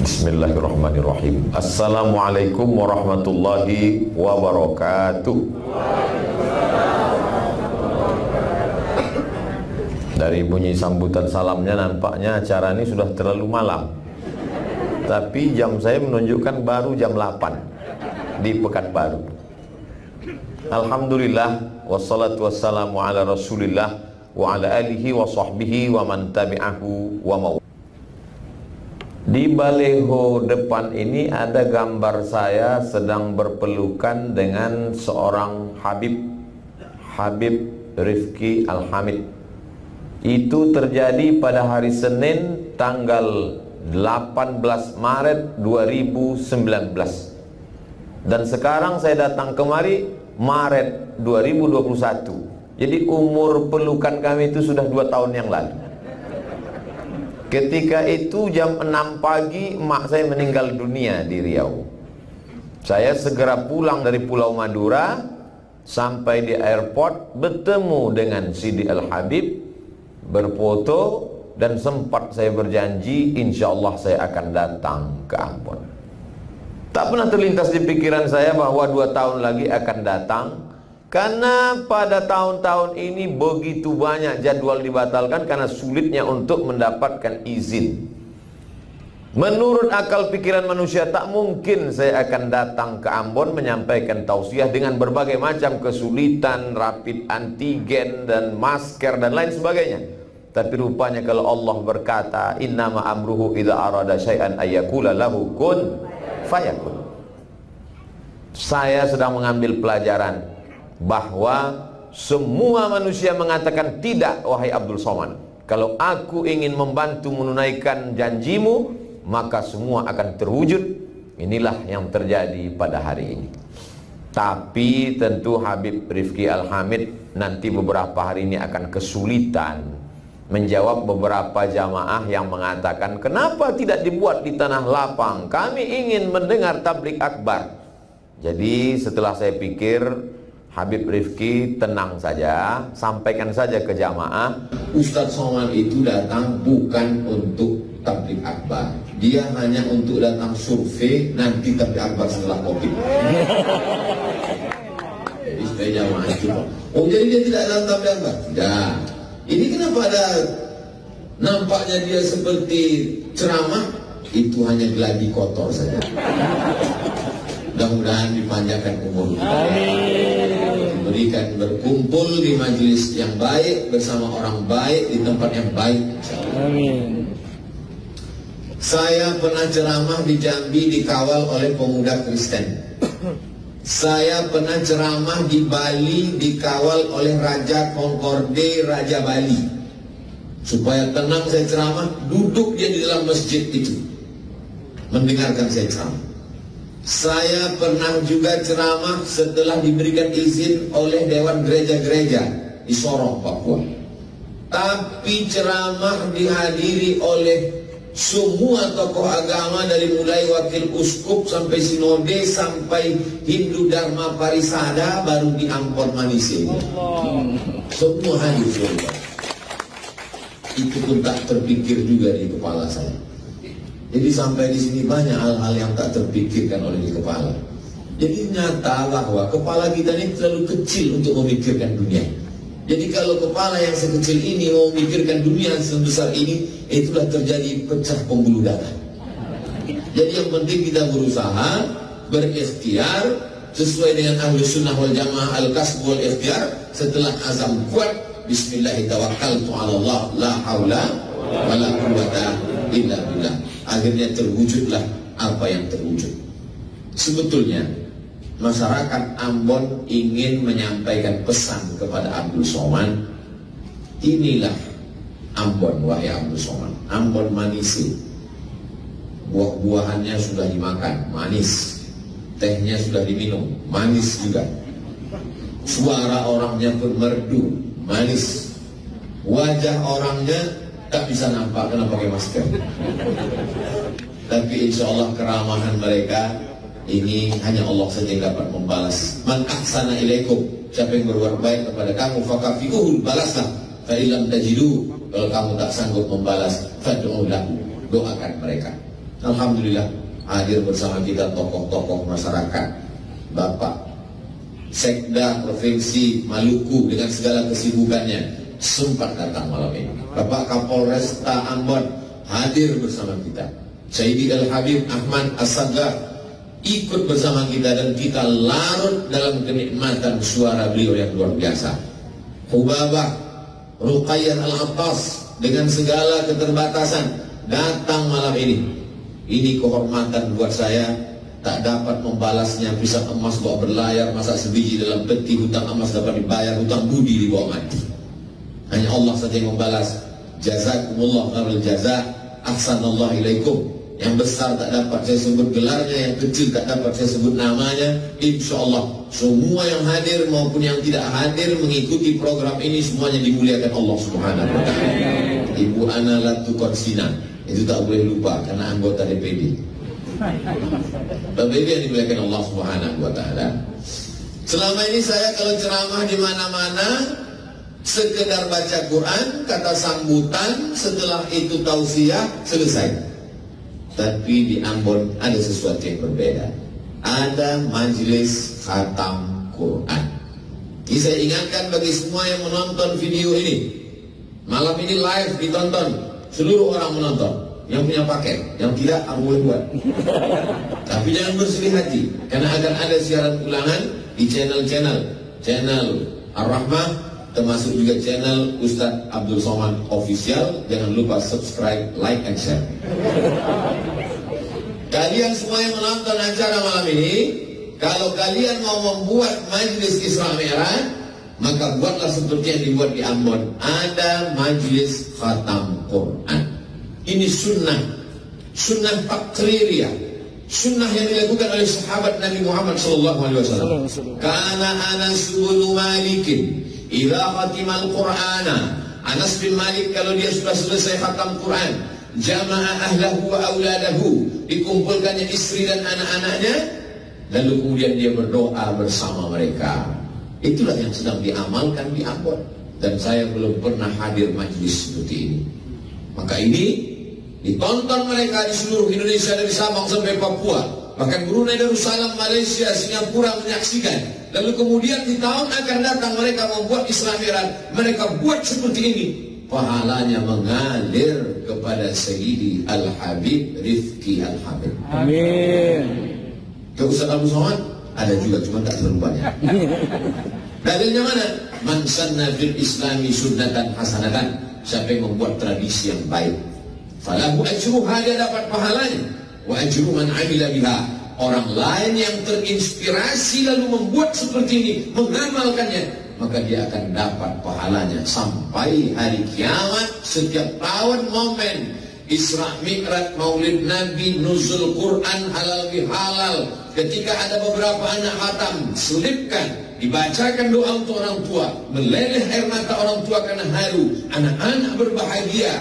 Bismillahirrahmanirrahim. Assalamualaikum warahmatullahi wabarakatuh. Dari bunyi sambutan salamnya nampaknya acara ini sudah terlalu malam. Tapi jam saya menunjukkan baru jam 8 di Pekanbaru. Alhamdulillah wassalatu wassalamu ala Rasulillah wa ala alihi wa sahbihi wa man tabi'ahu wa mau. Di baleho depan ini ada gambar saya sedang berpelukan dengan seorang Habib Rifki Al-Hamid. Itu terjadi pada hari Senin tanggal 18 Maret 2019. Dan sekarang saya datang kemari Maret 2021. Jadi umur pelukan kami itu sudah 2 tahun yang lalu. Ketika itu jam 6 pagi emak saya meninggal dunia di Riau. Saya segera pulang dari Pulau Madura, sampai di airport bertemu dengan Sidi Al-Habib, berfoto, dan sempat saya berjanji insya Allah saya akan datang ke Ambon. Tak pernah terlintas di pikiran saya bahwa 2 tahun lagi akan datang, karena pada tahun-tahun ini begitu banyak jadwal dibatalkan karena sulitnya untuk mendapatkan izin. Menurut akal pikiran manusia tak mungkin saya akan datang ke Ambon menyampaikan tausiah dengan berbagai macam kesulitan, rapid antigen dan masker dan lain sebagainya. Tapi rupanya kalau Allah berkata innama amruhu idza arada syai'an ayyakula lahu kun fayakun. Saya sedang mengambil pelajaran bahwa semua manusia mengatakan tidak, wahai Abdul Somad. Kalau aku ingin membantu menunaikan janjimu, maka semua akan terwujud. Inilah yang terjadi pada hari ini. Tapi tentu Habib Rifki Al-Hamid nanti beberapa hari ini akan kesulitan menjawab beberapa jamaah yang mengatakan kenapa tidak dibuat di tanah lapang, kami ingin mendengar tablik akbar. Jadi setelah saya pikir, Habib Rifki tenang saja, sampaikan saja ke jamaah, Ustadz Somad itu datang bukan untuk tablik akbar, dia hanya untuk datang survei, nanti tablik akbar setelah Covid. Jadi supaya jamaah itu, oh jadi dia tidak datang tablik akbar? Tidak. Ini kenapa ada nampaknya dia seperti ceramah? Itu hanya geladi kotor saja. Mudah-mudahan dipanjangkan umur. Amin. Berikan berkumpul di majelis yang baik bersama orang baik di tempat yang baik. Amin. Saya pernah ceramah di Jambi dikawal oleh pemuda Kristen. Saya pernah ceramah di Bali dikawal oleh Raja Concorde, Raja Bali. Supaya tenang saya ceramah, duduk dia di dalam masjid itu mendengarkan saya ceramah. Saya pernah juga ceramah setelah diberikan izin oleh Dewan Gereja-Gereja di Sorong, Papua. Tapi ceramah dihadiri oleh semua tokoh agama dari mulai wakil uskup sampai sinode sampai Hindu Dharma Parisada baru di Ampon Manise. Semua hadir semua. Itu pun tak terpikir juga di kepala saya. Jadi sampai di sini banyak hal-hal yang tak terpikirkan oleh di kepala. Jadi nyata bahwa kepala kita ini terlalu kecil untuk memikirkan dunia. Jadi kalau kepala yang sekecil ini mau memikirkan dunia sebesar ini, itulah terjadi pecah pembuluh darah. Jadi yang penting kita berusaha berikhtiar sesuai dengan Ahlus Sunnah wal Jamaah al-kasb wal ikhtiar. Setelah azam kuat, bismillahirrahmanirrahim, Allah la haula wala quwwata illa billah. Akhirnya terwujudlah apa yang terwujud. Sebetulnya masyarakat Ambon ingin menyampaikan pesan kepada Abdul Somad. Inilah Ambon, wahai Abdul Somad. Ambon Manise. Buah-buahannya sudah dimakan, manis. Tehnya sudah diminum, manis juga. Suara orangnya pun merdu, manis. Wajah orangnya tak bisa nampak karena pakai masker. Tapi insya Allah keramahan mereka ini hanya Allah saja yang dapat membalas. Man ahsana ilaikum, siapa yang berbuat baik kepada kamu, fakafi'uhu, balaslah. fa illam tajidu, kalau kamu tak sanggup membalas, fad'u lahu, doakan mereka. Alhamdulillah hadir bersama kita tokoh-tokoh masyarakat, Bapak Sekda Provinsi Maluku dengan segala kesibukannya sempat datang malam ini. Bapak Kapolresta Ambon hadir bersama kita. Sayyidi Al-Habib Ahmad As-Saggah ikut bersama kita, dan kita larut dalam kenikmatan suara beliau yang luar biasa. Hubabah Ruqayyah Al-Attas dengan segala keterbatasan datang malam ini. Ini kehormatan buat saya, tak dapat membalasnya. Pisang emas bawa berlayar, masak sebiji dalam peti, hutang emas dapat dibayar, hutang budi dibawa mati. Hanya Allah saja yang membalas. Jazakumullah khairul jaza, ahsanallahu ilaikum. Yang besar tak dapat saya sebut gelarnya, yang kecil tak dapat saya sebut namanya. InsyaAllah semua yang hadir maupun yang tidak hadir mengikuti program ini, semuanya dimuliakan Allah Subhanahu wa ta'ala. Ibu Ana Latukon Sina, itu tak boleh lupa karena anggota DPD. Bapak Ibu yang dimuliakan Allah Subhanahu wa ta'ala, selama ini saya kalau ceramah di mana-mana sekedar baca Quran, kata sambutan, setelah itu tausiah, selesai. Tapi di Ambon ada sesuatu yang berbeda. Ada majelis khatam Quran. Jadi saya ingatkan bagi semua yang menonton video ini, malam ini live ditonton, seluruh orang menonton. Yang punya paket, yang tidak boleh buat. Tapi jangan bersedih hati, karena akan ada siaran ulangan di channel Ar-Rahmah, termasuk juga channel Ustadz Abdul Somad Official. Jangan lupa subscribe, like, and share. Kalian semua yang menonton acara malam ini, kalau kalian mau membuat majelis Isra Mi'raj, maka buatlah seperti yang dibuat di Ambon. Ada majelis khatam Quran. Ini sunnah takririyah, sunnah yang dilakukan oleh sahabat Nabi Muhammad SAW. Kana Anas bin Malik idza khatimal Qur'ana, Anas bin Malik kalau dia sudah selesai khatam Quran, jama'a ahlahu wa auladahu, dikumpulkannya istri dan anak-anaknya, lalu kemudian dia berdoa bersama mereka. Itulah yang sedang diamalkan di Ambon, dan saya belum pernah hadir majlis seperti ini. Maka ini ditonton mereka di seluruh Indonesia, dari Sabang sampai Papua, bahkan Brunei Darussalam, Malaysia, Singapura menyaksikan. Lalu kemudian di tahun akan datang mereka membuat Isra Mi'raj, mereka buat seperti ini, pahalanya mengalir kepada Sayyidi Al-Habib Rifki Al-Habib. Amin. Ke Ustaz Abu Somad ada juga, cuma tak terlalu banyak. Dalilnya mana? Man sanna fil islami sunnatan hasanatan, siapa yang membuat tradisi yang baik, falahu ajruha, dia dapat pahalanya, wa ajru man amila biha, orang lain yang terinspirasi lalu membuat seperti ini, mengamalkannya, maka dia akan dapat pahalanya sampai hari kiamat. Setiap tahun momen Isra Mi'raj, Maulid Nabi, Nuzul Quran, halal bihalal, ketika ada beberapa anak khatam, selipkan, dibacakan doa untuk orang tua, meleleh air mata orang tua karena haru, anak-anak berbahagia,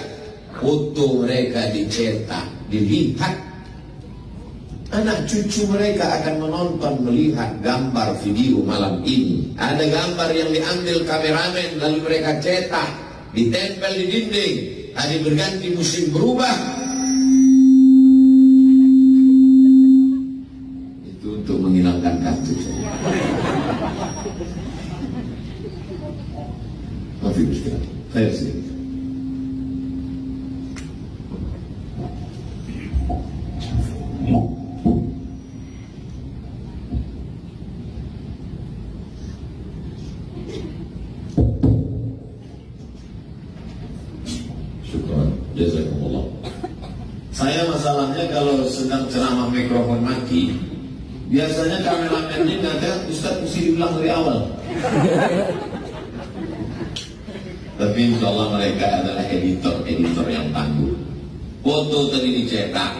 foto mereka dicetak, dilihat, anak cucu mereka akan menonton, melihat gambar video malam ini. Ada gambar yang diambil kameramen, lalu mereka cetak, ditempel di dinding. Hari berganti, musim berubah. Itu untuk menghilangkan kartu saya. Maaf ibu sekalian, saya sedikit. Jazakumullah. Saya masalahnya kalau sedang ceramah mikrofon mati, biasanya kameramennya ngatakan, Ustaz mesti diulang dari awal. Tapi insya Allah mereka adalah editor yang tangguh. Foto tadi dicetak,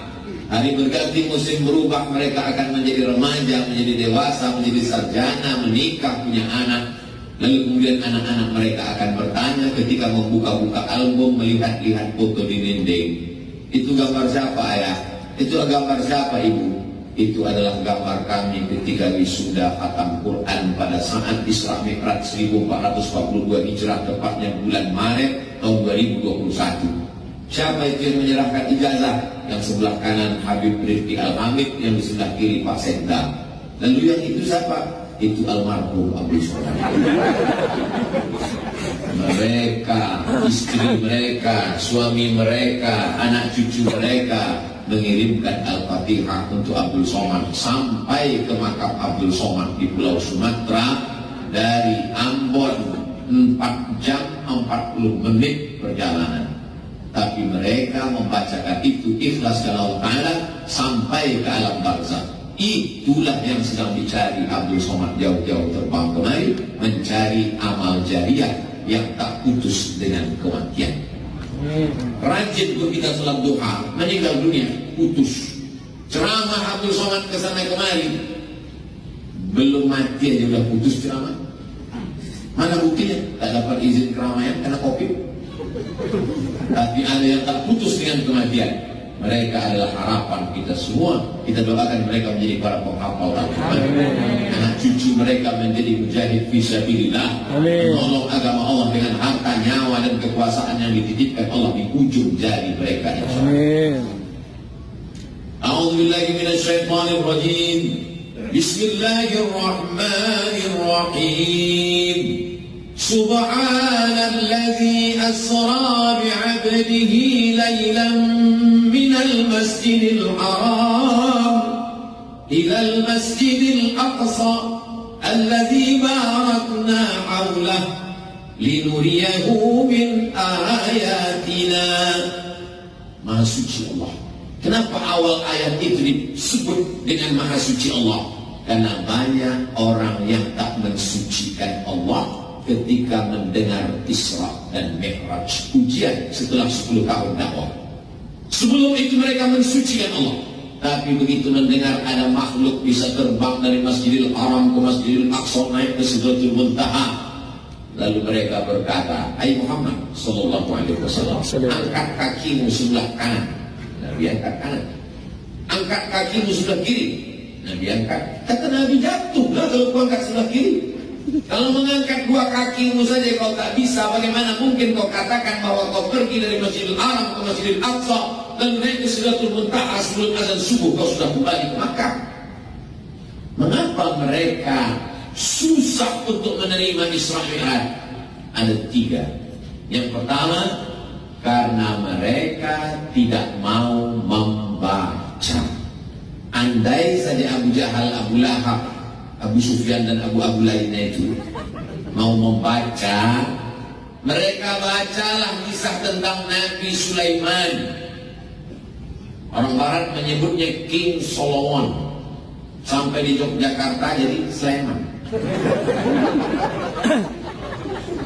hari berganti, musim berubah, mereka akan menjadi remaja, menjadi dewasa, menjadi sarjana, menikah, punya anak. Lalu kemudian anak-anak mereka akan bertanya ketika membuka-buka album, melihat-lihat foto di dinding. Itu gambar siapa ayah? Itu gambar siapa ibu? Itu adalah gambar kami ketika wisuda khatam Quran pada saat Isra Mi'raj 1442 Hijrah, tepatnya bulan Maret tahun 2021. Siapa itu yang menyerahkan ijazah? Yang sebelah kanan Habib Rifki Al-Hamid, yang di sebelah kiri Pak Sekda. Lalu yang itu siapa? Itu almarhum Abdul Somad. Mereka, istri mereka, suami mereka, anak cucu mereka mengirimkan Al-Fatihah untuk Abdul Somad sampai ke makam Abdul Somad di Pulau Sumatera dari Ambon 4 jam 40 menit perjalanan. Tapi mereka membacakan itu ikhlas karena Allah Ta'ala sampai ke alam barzakh. Itulah yang sedang dicari Abdul Somad, jauh-jauh terbang kemari mencari amal jariah yang tak putus dengan kematian. Rajin kita salat duha, meninggal dunia, putus. Ceramah Abdul Somad kesana kemari, belum mati aja udah putus ceramah. Mana buktinya? Tak dapat izin keramaian karena COVID. Tapi ada yang tak putus dengan kematian. Mereka adalah harapan kita semua. Kita doakan mereka menjadi para penghafal Al-Quran. Anak cucu mereka menjadi mujahid fisabilillah, menolong agama Allah dengan harta, nyawa dan kekuasaan yang dititipkan Allah di ujung jari mereka. Amin. A'udzubillahi minasyaitonir rajim. Bismillahirrahmanirrahim. Subhanalladzi asra bi'abdihi laylan minal masjidil haram ilal masjidil aqsa alladzi barakna hawlah linuriyahu min ayatina. Maha suci Allah. Kenapa awal ayat itu disebut dengan Maha suci Allah? Karena banyak orang yang tak mensucikan Allah ketika mendengar Isra dan Mi'raj, ujian setelah 10 tahun dakwah. Sebelum itu mereka mensucikan Allah, tapi begitu mendengar ada makhluk bisa terbang dari Masjidil Haram ke Masjidil Aqsa naik ke Sidratul Muntaha, lalu mereka berkata, "Hai Muhammad sallallahu alaihi wasallam, angkat kakimu sebelah kanan." Nabi angkat kanan. "Angkat kakimu sebelah kiri." Nabi angkat. Kata Nabi, "Jatuhlah kalau kau angkat sebelah kiri. Kalau mengangkat 2 kakimu saja kau tak bisa, bagaimana mungkin kau katakan bahwa kau pergi dari Masjidil Haram ke Masjidil Aqsa dan naik ke Sidratul Muntaha sebelum azan subuh kau sudah kembali ke Makkah?" Mengapa mereka susah untuk menerima Isra Mi'raj? Ada 3. Yang pertama, karena mereka tidak mau membaca. Andai saja Abu Jahal, Abu Lahab, Abu Sufyan dan Abu lainnya itu mau membaca, mereka bacalah kisah tentang Nabi Sulaiman. Orang Barat menyebutnya King Solomon. Sampai di Yogyakarta jadi Sulaiman.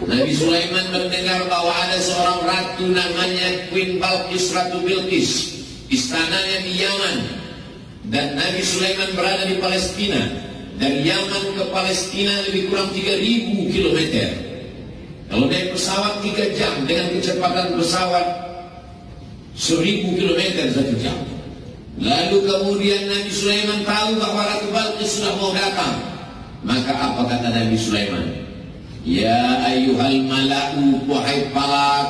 Nabi Sulaiman mendengar bahwa ada seorang ratu namanya Queen Balqis, Ratu Bilqis. Istananya di Yaman. Dan Nabi Sulaiman berada di Palestina. Dari Yaman ke Palestina lebih kurang 3.000 km. Kalau naik pesawat 3 jam dengan kecepatan pesawat 1.000 km 1 jam. Lalu kemudian Nabi Sulaiman tahu bahwa Ratu Balqis sudah mau datang. Maka apa kata Nabi Sulaiman? "Ya ayyuhal mala'u, wahai para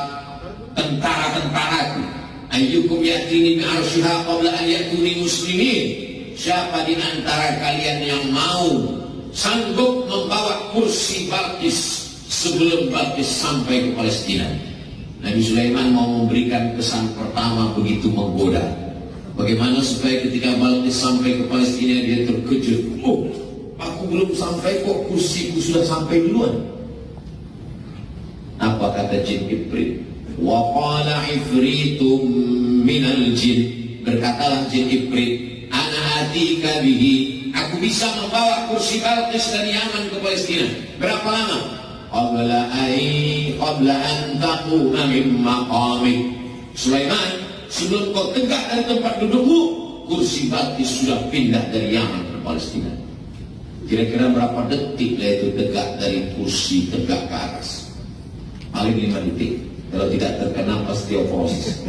tentara-tentaraku, ayyukum ya'tini bi'arsyiha qabla an ya'tuni muslimin." Siapa di antara kalian yang mau sanggup membawa kursi Balqis sebelum Balqis sampai ke Palestina? Nabi Sulaiman mau memberikan kesan pertama begitu menggoda. Bagaimana supaya ketika Balqis sampai ke Palestina dia terkejut. "Oh, aku belum sampai kok, kursiku sudah sampai duluan." Apa kata jin Ifrit? "Wa qala ifritum minal jin." Berkatalah jin Ifrit, "Ana atika bihi." Aku bisa membawa kursi Balqis dari Yaman ke Palestina. Berapa lama? Qabla an taquma min maqamik. Sulaiman, sebelum kau tegak dari tempat dudukmu, kursi Balqis sudah pindah dari Yaman ke Palestina. Kira-kira berapa detik lah itu tegak dari kursi tegak ke atas? Paling 5 detik. Kalau tidak terkena osteoporosis.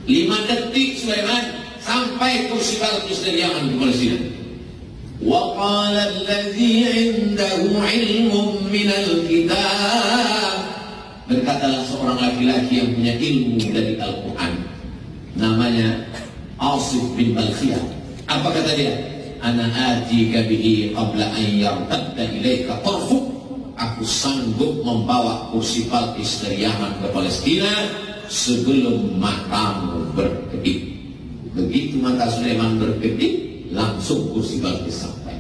5 detik Sulaiman sampai kursi Balqis dari Yaman ke Palestina. Wa qala alladzi 'indahu 'ilmun minal kitab, berkatalah seorang laki-laki yang punya ilmu dari Al-Quran, namanya Asif bin Balkhiyah. Apa kata dia? Ana atika bihi qabla an yartadda ilaika tarfuk. Aku sanggup membawa kursi Balqis dari Yaman ke Palestina sebelum matamu berkedip. Begitu mata Sulaiman berkedip, langsung kursi Balqis sampai.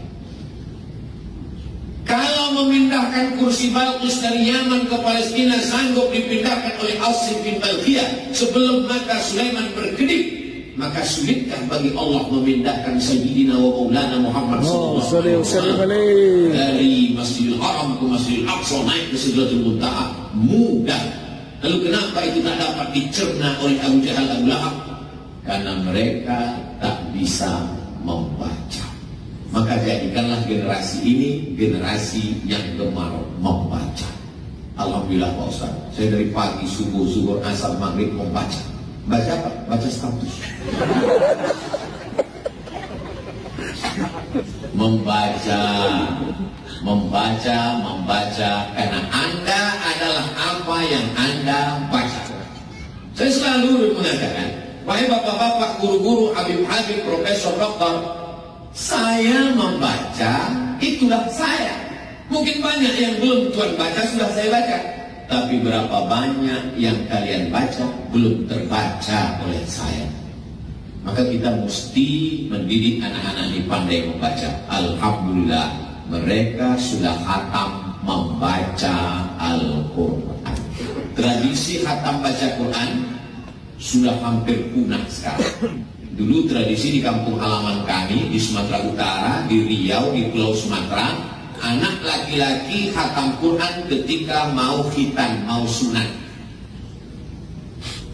Kalau memindahkan kursi Balqis dari Yaman ke Palestina sanggup dipindahkan oleh Asif bin Balkhiyah sebelum mata Sulaiman berkedip, maka sulitkah bagi Allah memindahkan Sayyidina wa Maulana Muhammad sallallahu alaihi wasallam dari Masjidil Haram ke Masjidil Aqsa naik ke Sidratul Muntaha? Mudah. Lalu kenapa itu tak dapat dicerna oleh Abu Jahal, Abu Lahab? Karena mereka tak bisa membaca. Maka jadikanlah generasi ini generasi yang gemar membaca. Alhamdulillah Pak Ustaz, saya dari pagi subuh, zuhur, asar, maghrib membaca. Baca apa? Baca status. Membaca, karena Anda adalah apa yang Anda baca. Saya selalu mengatakan, wahai bapak-bapak, guru-guru, habib-habib, profesor, doktor, saya membaca, itulah saya. Mungkin banyak yang belum Tuhan baca, sudah saya baca. Tapi berapa banyak yang kalian baca, belum terbaca oleh saya. Maka kita mesti mendidik anak-anak ini pandai membaca. Alhamdulillah, mereka sudah khatam membaca Al-Quran. Tradisi khatam baca Quran sudah hampir punah sekarang. Dulu tradisi di kampung halaman kami di Sumatera Utara, di Riau, di Pulau Sumatera, anak laki-laki khatam Quran ketika mau khitan, mau sunat.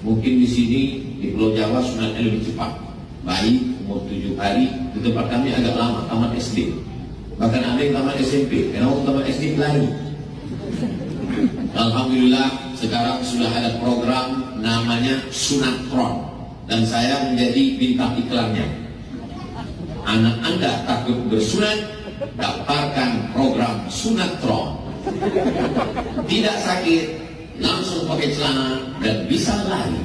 Mungkin di sini di Pulau Jawa sunatnya lebih cepat. Bayi umur 7 hari, di tempat kami agak lama, tamat SD. Bahkan ada yang tamat SMP, karena waktu tamat SD lari. Alhamdulillah sekarang sudah ada program namanya Sunatron. Dan saya menjadi bintang iklannya. Anak Anda takut bersunat, daftarkan program Sunatron. Tidak sakit, langsung pakai celana dan bisa lari.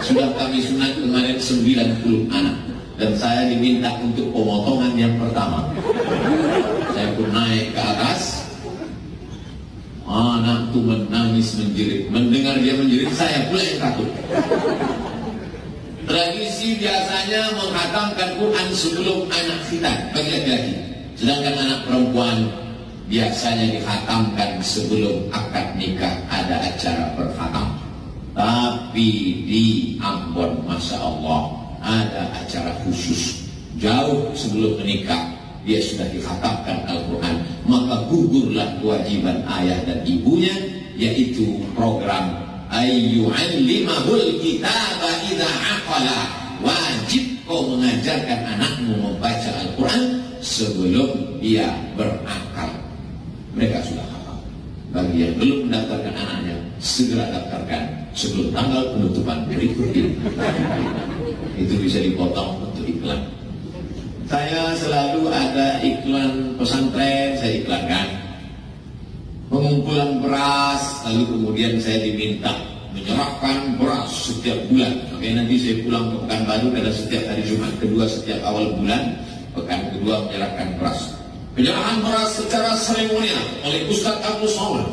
Sudah kami sunat kemarin 90 anak. Dan saya diminta untuk pemotongan yang pertama. Saya pun naik ke atas. Anak itu menangis menjerit. Mendengar dia menjerit, saya pula yang takut. Tradisi biasanya menghatamkan Quran sebelum anak khitan bagi laki-laki. Sedangkan anak perempuan biasanya dihatamkan sebelum akad nikah, ada acara berhatam. Tapi di Ambon, Masya Allah, ada acara khusus. Jauh sebelum menikah, dia sudah dikhatamkan Al-Quran. Maka gugurlah kewajiban ayah dan ibunya, yaitu program ayyu'allimahul kitaba idza aqala. Wajib kau mengajarkan anakmu membaca Al-Quran sebelum dia berakal. Mereka sudah hafal. Bagi yang belum mendaftarkan anaknya, segera daftarkan sebelum tanggal penutupan berikut ini. Itu bisa dipotong untuk iklan. Saya selalu ada iklan pesantren, saya iklankan pengumpulan beras, lalu kemudian saya diminta menyerahkan beras setiap bulan. Makanya nanti saya pulang ke Pekanbaru karena setiap hari Jumat kedua setiap awal bulan, pekan kedua menyerahkan beras. Penyerahan beras secara seremonial oleh Ustaz Abdul Somad,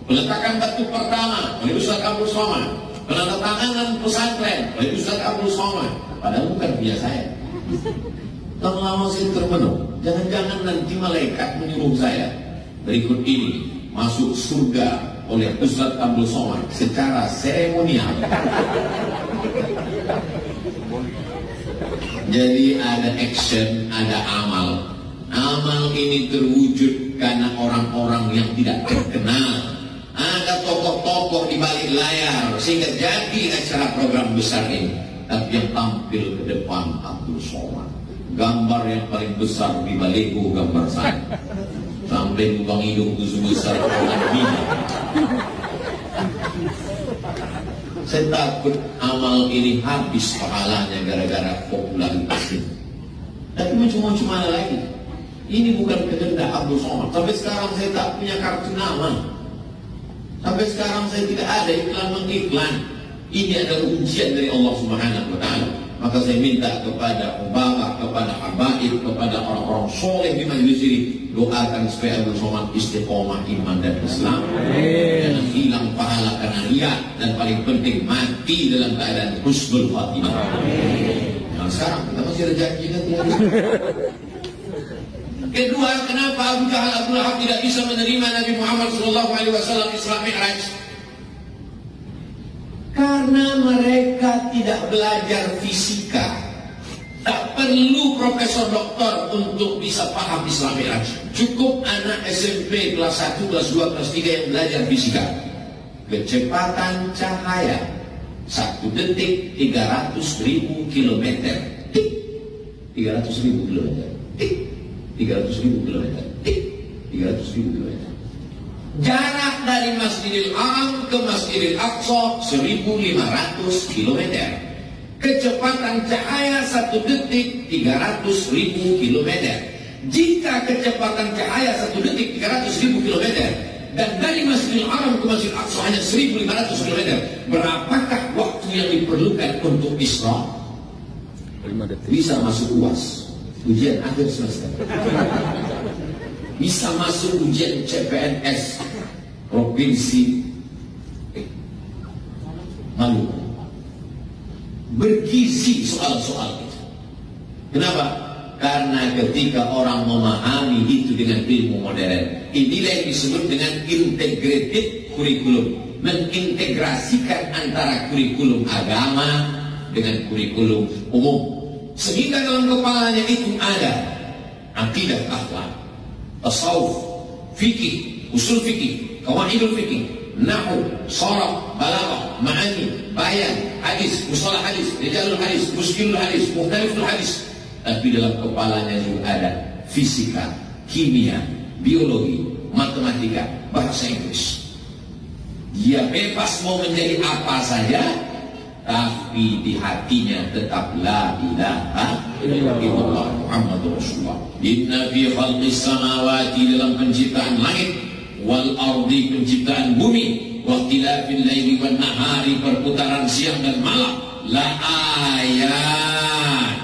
peletakan batu pertama oleh Ustaz Abdul Somad, penandatanganan pesantren oleh Ustaz Abdul Somad. Padahal bukan punya saya. Lama-lama saya termenung. Jangan-jangan nanti malaikat menyuruh saya berikut ini masuk surga oleh Ustaz Abdul Somad secara seremonial. Jadi ada action, ada amal. Amal ini terwujud karena orang-orang yang tidak terkenal. Ada tokoh-tokoh di balik layar sehingga jadi acara program besar ini. Tapi yang tampil ke depan Abdul Somad. Gambar yang paling besar di baliho gambar saya. Sampai lubang hidung itu sebesar orang bina. Saya takut amal ini habis pahalanya gara-gara popularitas ini. Tapi macam-macam mana lagi? Ini bukan kehendak Abdul Somad. Sampai sekarang saya tak punya kartu nama. Sampai sekarang saya tidak ada iklan mengiklan. Ini adalah ujian dari Allah Subhanahu wa Ta'ala. Maka saya minta kepada ubaha, kepada habaib, kepada orang-orang soleh di majelis ini, doakan supaya Abdul Somad istiqomah iman dan Islam, jangan hilang pahala karena riya, dan paling penting mati dalam keadaan husnul khatimah. Nah, sekarang kita masih ada janji nanti. Kedua, kenapa Abu Jahal Abu Lahab tidak bisa menerima Nabi Muhammad SAW Isra Mi'raj? Karena mereka tidak belajar fisika. Tak perlu profesor doktor untuk bisa paham Isra Mi'raj. Cukup anak SMP kelas 1, kelas 2, kelas 3 yang belajar fisika. Kecepatan cahaya 1 detik 300.000 kilometer. 300.000 kilometer. 300.000 kilometer. 300.000 kilometer. Jarak dari Masjidil Haram ke Masjidil Aqsa 1.500 kilometer. Kecepatan cahaya 1 detik 300.000 kilometer. Jika kecepatan cahaya 1 detik 300.000 kilometer dan dari Masjidil Haram ke Masjidil Aqsa hanya 1.500 kilometer, berapakah waktu yang diperlukan untuk Isra? 5 detik. Bisa masuk UAS. Ujian akhir semester. Bisa masuk ujian CPNS Provinsi Maluku. Bergizi soal-soal itu. Kenapa? Karena ketika orang memahami itu dengan ilmu modern, inilah yang disebut dengan integrated curriculum, mengintegrasikan antara kurikulum agama dengan kurikulum umum. Sehingga dalam kepalanya itu ada akidah akhlak, tasawuf, fikih, usul fikih, qawaidul fikih, nahwu, sharaf, balaghah, ma'ani, bayan, hadis, mustalah hadis, rijalul hadis, muskilul hadis, mukhtaliful hadis. Tapi dalam kepalanya juga ada fisika, kimia, biologi, matematika, bahasa Inggris. Dia bebas mau menjadi apa saja, tapi di hatinya tetap la ilaha illallah Muhammadur Rasulullah. Inna fi khalqis samawati, dalam penciptaan langit, wal ardi, penciptaan bumi, wa ikhtilafil laili wan nahari, perputaran siang dan malam, la ayat.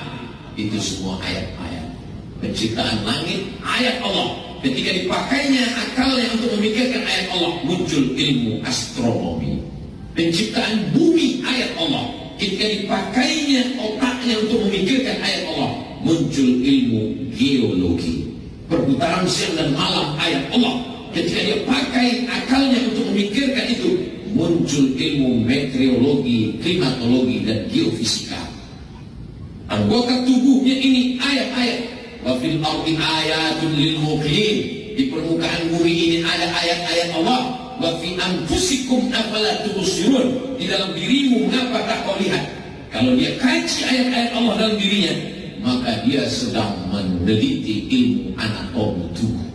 Itu semua ayat-ayat. Penciptaan langit ayat Allah. Ketika dipakainya akalnya untuk memikirkan ayat Allah, muncul ilmu astronomi. Penciptaan bumi ayat Allah. Ketika dipakainya otaknya untuk memikirkan ayat Allah, muncul ilmu geologi. Perputaran siang dan malam ayat Allah. Ketika dia pakai akalnya untuk memikirkan itu, muncul ilmu meteorologi, klimatologi, dan geofisika. Anggota tubuhnya ini ayat-ayat. Wa fil ardi ayatun lil muqinin. Di permukaan bumi ini ada ayat-ayat Allah. Wa fi anfusikum afala tubsirun. Di dalam dirimu mengapa tak kau lihat? Kalau dia kaji ayat-ayat Allah dalam dirinya, maka dia sedang meneliti ilmu anatomi tubuh.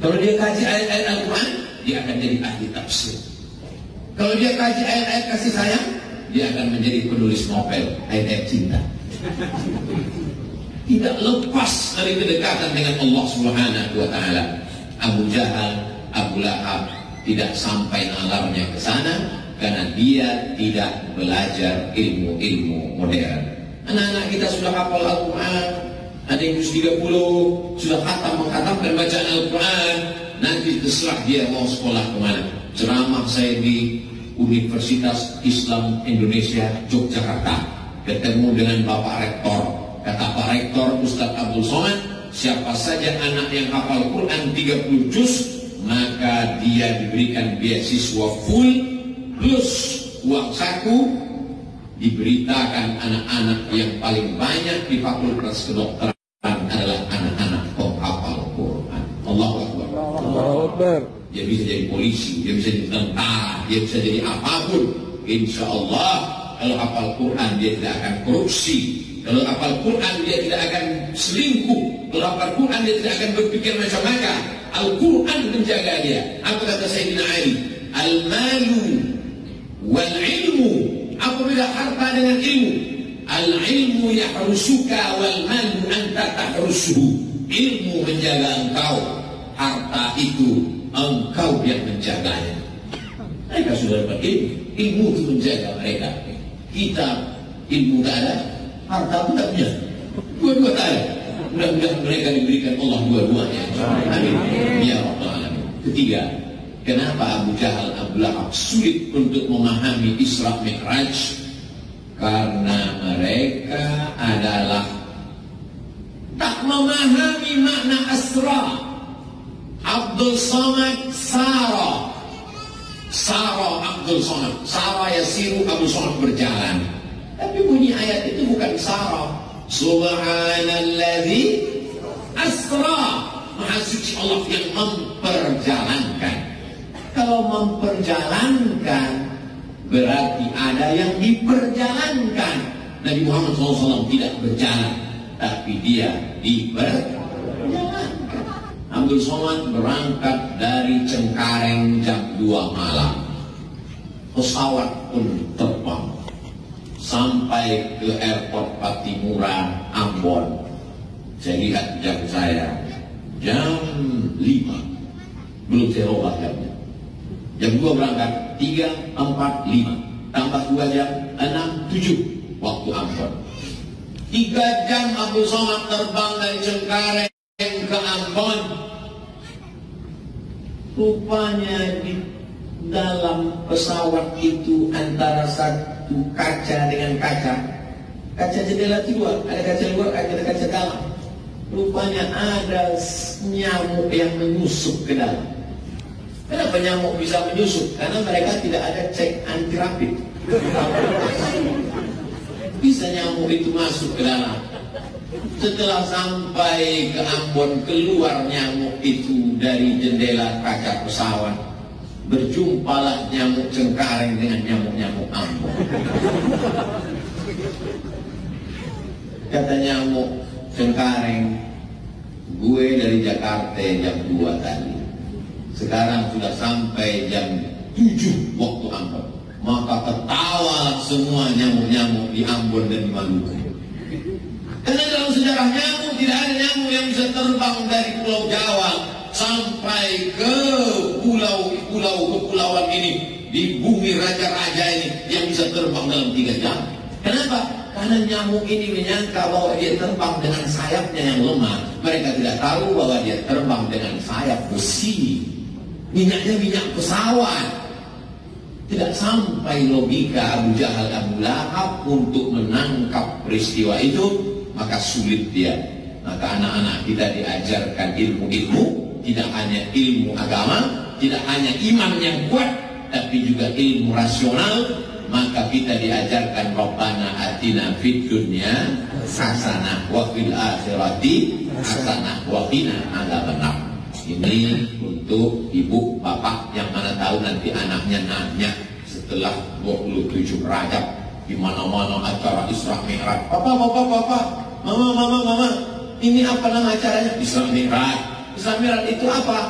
Kalau dia kaji ayat-ayat Al-Quran, dia akan jadi ahli tafsir. Kalau dia kaji ayat-ayat kasih sayang, dia akan menjadi penulis novel ayat-ayat cinta. Tidak lepas dari kedekatan dengan Allah Subhanahu wa Ta'ala. Abu Jahal, Abu Lahab tidak sampai nalarnya ke sana karena dia tidak belajar ilmu-ilmu modern. Anak-anak kita sudah hafal Al-Quran, ada yang 30 sudah menghatamkan bacaan Al-Quran. Nanti terserah dia mau sekolah kemana. Ceramah saya di Universitas Islam Indonesia Yogyakarta, ketemu dengan Bapak Rektor. Kata Pak Rektor Ustadz Abdul Somad, siapa saja anak yang hafal Quran 30 juz, maka dia diberikan beasiswa full plus uang saku. Diberitakan anak-anak yang paling banyak di Fakultas Kedokteran adalah anak-anak penghafal Quran. Allahu Akbar. Allahu Akbar. Dia bisa jadi polisi, dia bisa jadi tentara, dia bisa jadi apapun. Insya Allah kalau hafal Quran dia tidak akan korupsi. Kalau hafal Quran dia tidak akan selingkuh. Kalau hafal Quran dia tidak akan berpikir macam-macam. Al-Quran menjaga dia. Apa kata Sayyidina Ali? Al-malu wal-ilmu. Apa beda harta dengan ilmu? Al-ilmu yahrusuka wal-malu anta tahrusuhu. Ilmu menjaga engkau, harta itu engkau yang menjaganya. Mereka sudah dapat ilmu itu menjaga mereka. Kita ilmu tak ada, harta pun tak punya, dua-dua tak ada. Mudah-mudahan mereka diberikan Allah dua-duanya. Amin. Ya Rabbal Alamin. Ketiga, kenapa Abu Jahal, Abu Lahab sulit untuk memahami Isra Mi'raj? Karena mereka adalah tak memahami makna Asra. Abdul Samad Sara, Abdul Samad, Sara yasiru, Abdul Samad berjalan. Tapi bunyi ayat itu bukan Sara. Subhanalladzi asra, Maha suci Allah yang memperjalankan. Kalau memperjalankan berarti ada yang diperjalankan. Nabi Muhammad SAW tidak berjalan, tapi dia diperjalankan. Abdul Somad berangkat dari Cengkareng jam 2 malam. Pesawat pun terbang sampai ke airport Patimura, Ambon. Saya lihat jam saya, jam 5. Belum saya ubah jamnya. Jam 2 berangkat, 3, 4, 5. Tambah 2 jam, 6, 7 waktu Ambon. 3 jam Abdul Somad terbang dari Cengkareng ke Ambon. Rupanya di dalam pesawat itu antara satu kaca dengan kaca jendela itu dua, ada kaca luar, ada kaca dalam. Rupanya ada nyamuk yang menyusup ke dalam. Kenapa nyamuk bisa menyusup? Karena mereka tidak ada cek anti rapid. Bisa nyamuk itu masuk ke dalam. Setelah sampai ke Ambon, keluar nyamuk itu dari jendela kaca pesawat. Berjumpalah nyamuk Cengkareng dengan nyamuk-nyamuk Ambon. Kata nyamuk Cengkareng, gue dari Jakarta jam 2 tadi. Sekarang sudah sampai jam 7 waktu Ambon. Maka ketawalah semua nyamuk-nyamuk di Ambon dan di Maluku. Karena dalam sejarah nyamuk tidak ada nyamuk yang bisa terbang dari Pulau Jawa sampai ke pulau-pulau kepulauan ini, di bumi raja-raja ini, yang bisa terbang dalam 3 jam. Kenapa? Karena nyamuk ini menyangka bahwa dia terbang dengan sayapnya yang lemah. Mereka tidak tahu bahwa dia terbang dengan sayap besi. Minyaknya minyak pesawat. Tidak sampai logika Abu Jahal, Abu Lahab untuk menangkap peristiwa itu. Maka sulit dia. Maka anak-anak kita diajarkan ilmu-ilmu, tidak hanya ilmu agama, tidak hanya iman yang kuat, tapi juga ilmu rasional. Maka kita diajarkan Rabbana atina fid dunya hasanah wa fil akhirati hasanah wa qina adzabannar. Ini untuk ibu bapak yang mana tahu nanti anaknya nanya setelah 27 Rajab di mana-mana acara Isra Mi'raj. Papa, mama, ini apa nama acaranya? Isra Mi'raj. Isra Mi'raj itu apa?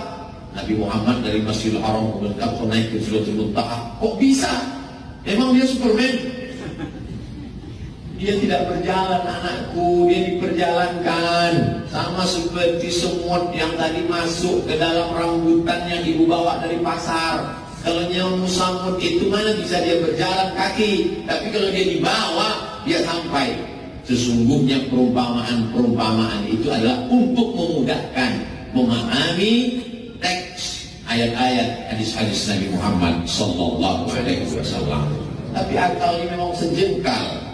Nabi Muhammad dari Masjidil Haram kemudian naik ke Sidratul Muntaha. Kok bisa? Emang dia Superman? Dia tidak berjalan anakku, dia diperjalankan. Sama seperti semut yang tadi masuk ke dalam rambutan yang ibu bawa dari pasar. Kalau nyamuk samut itu mana bisa dia berjalan kaki, tapi kalau dia dibawa, dia sampai. Sesungguhnya perumpamaan itu adalah untuk memudahkan memahami teks ayat-ayat hadis-hadis Nabi Muhammad sallallahu alaihi wasallam. Tapi akal ini memang sejengkal.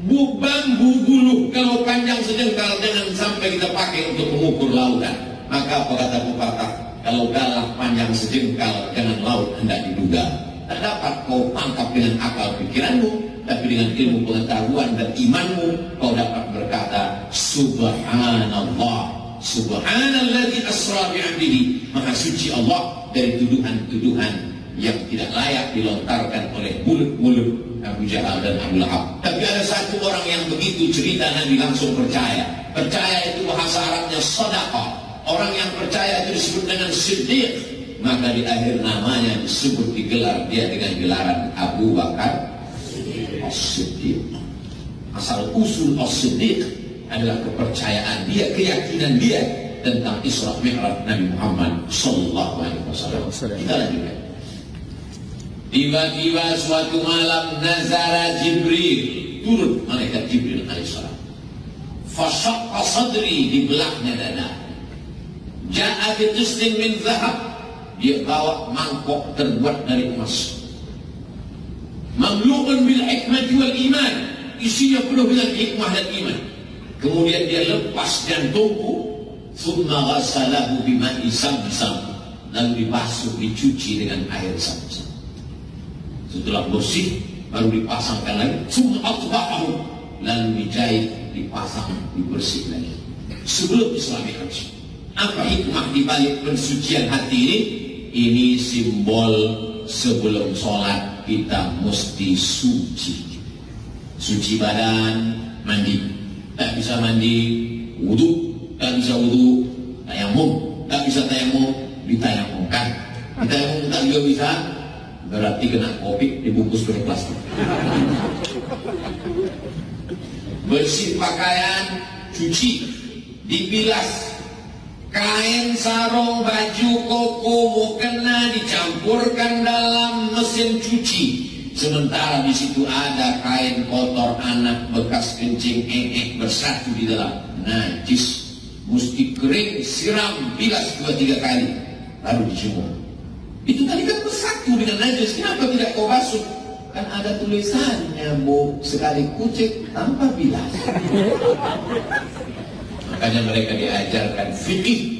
Bambu buluh kalau panjang sejengkal jangan sampai kita pakai untuk mengukur lautan. Maka apa kata pepatah? Kalau galah panjang sejengkal, jangan laut hendak diduga. Tak dapat kau tangkap dengan akal pikiranmu, tapi dengan ilmu pengetahuan dan imanmu, kau dapat berkata, Subhanallah, Subhanalladzi asra bi'abdihi. Maha suci Allah dari tuduhan-tuduhan yang tidak layak dilontarkan oleh mulut-mulut Abu Jahal dan Abu Lahab. Tapi ada satu orang yang begitu cerita Nabi langsung percaya. Percaya itu bahasa Arabnya sadaqah. Orang yang percaya itu disebut dengan siddiq. maka di akhir namanya disebut, digelar dia dengan gelaran Abu Bakar As-Siddiq. Asal usul As-Siddiq adalah kepercayaan dia, keyakinan dia tentang Isra Mi'raj Nabi Muhammad sallallahu alaihi wasallam. Kita lanjutkan. Tiba-tiba suatu malam nazara Jibril, turun malaikat Jibril alaihissalam. Fasyaqqa sadri, dibelahnya dada. Ja'a bi tisnin min zahab, dia bawa mangkok terbuat dari emas. Mamlu'un bil hikmati wal iman, isinya penuh dengan hikmah dan iman. Kemudian dia lepas jantungku, thumma ghasalahu bima'i samsam, lalu dibasuh, dicuci dengan air samsam. Setelah bersih baru dipasangkan lagi, thumma atba'ahu, lalu dijahit, dipasang, dibersih lagi. Sebelum Isra Mi'raj. Apa hikmah dibalik pensucian hati ini? Ini simbol sebelum sholat kita mesti suci. Suci badan, mandi. Tak bisa mandi, wudu. Tak bisa wudu, tayamum. Tak bisa tayamum, ditayamumkan. Ditayamum tak juga bisa, berarti kena kopi dibungkus pakai plastik. Bersih pakaian, cuci, dibilas. Kain, sarung, baju, koko, mukena dicampurkan dalam mesin cuci. Sementara di situ ada kain kotor anak, bekas kencing, bersatu di dalam, najis. Mesti kering, siram, bilas 2-3 kali, lalu dijemur. Itu tadi kan bersatu dengan najis. Kenapa tidak kau basuh? Kan ada tulisannya, Bu, sekali kucek tanpa bilas. Makanya mereka diajarkan fikih.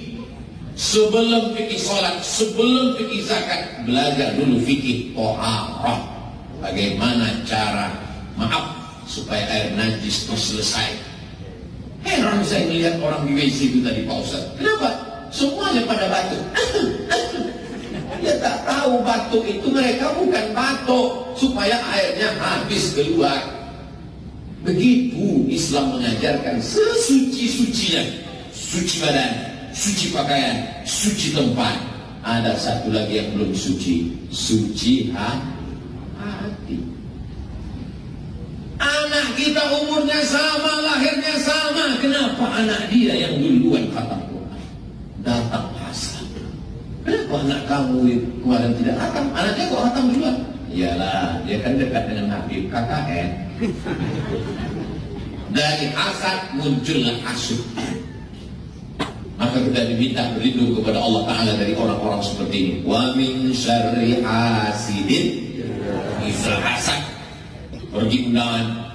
Sebelum fikih sholat, sebelum fikih zakat, belajar dulu fikih toharah. Bagaimana cara, maaf, supaya air najis itu selesai. Heran saya melihat orang di WC itu tadi, Pak Ustaz. Kenapa? Semuanya pada batuk. Dia tak tahu batuk itu mereka bukan batuk supaya airnya habis keluar. Begitu Islam mengajarkan sesuci-sucinya. Suci badan, suci pakaian, suci tempat. Ada satu lagi yang belum suci, suci hati. Anak kita umurnya sama, lahirnya sama. Kenapa anak dia yang duluan khatam Quran? Datang hasad. Kenapa anak kamu kemarin tidak khatam? Anaknya kok khatam duluan? Iyalah, dia kan dekat dengan Habib KKN. Dari hasad muncullah hasud. Maka kita diminta berlindung kepada Allah Ta'ala dari orang-orang seperti ini. Wa min syarri hasidin idza hasad. Pergi undangan,